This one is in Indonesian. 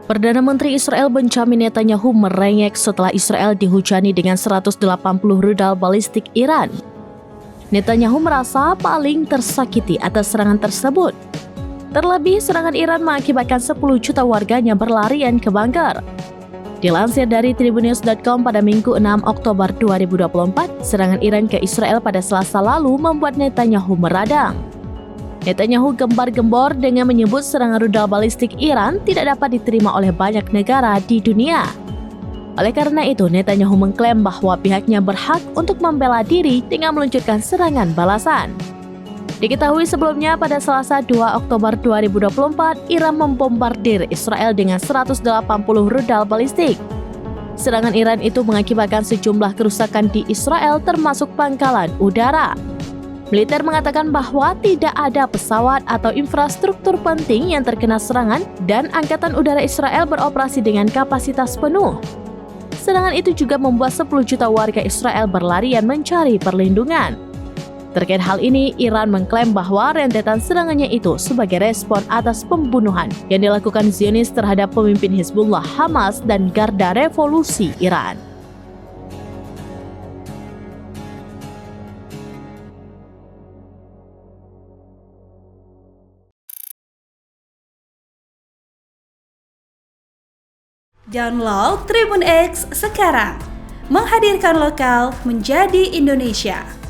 Perdana Menteri Israel Benjamin Netanyahu merengek setelah Israel dihujani dengan 180 rudal balistik Iran. Netanyahu merasa paling tersakiti atas serangan tersebut. Terlebih, serangan Iran mengakibatkan 10 juta warganya berlarian ke bunker. Dilansir dari Tribunnews.com pada Minggu 6 Oktober 2024, serangan Iran ke Israel pada Selasa lalu membuat Netanyahu meradang. Netanyahu gembar-gembor dengan menyebut serangan rudal balistik Iran tidak dapat diterima oleh banyak negara di dunia. Oleh karena itu, Netanyahu mengklaim bahwa pihaknya berhak untuk membela diri dengan meluncurkan serangan balasan. Diketahui sebelumnya pada Selasa 2 Oktober 2024, Iran membombardir Israel dengan 180 rudal balistik. Serangan Iran itu mengakibatkan sejumlah kerusakan di Israel termasuk pangkalan udara. Militer mengatakan bahwa tidak ada pesawat atau infrastruktur penting yang terkena serangan dan Angkatan Udara Israel beroperasi dengan kapasitas penuh. Serangan itu juga membuat 10 juta warga Israel berlarian mencari perlindungan. Terkait hal ini, Iran mengklaim bahwa rentetan serangannya itu sebagai respon atas pembunuhan yang dilakukan Zionis terhadap pemimpin Hizbullah, Hamas, dan Garda Revolusi Iran. Download Tribun X sekarang, menghadirkan lokal menjadi Indonesia.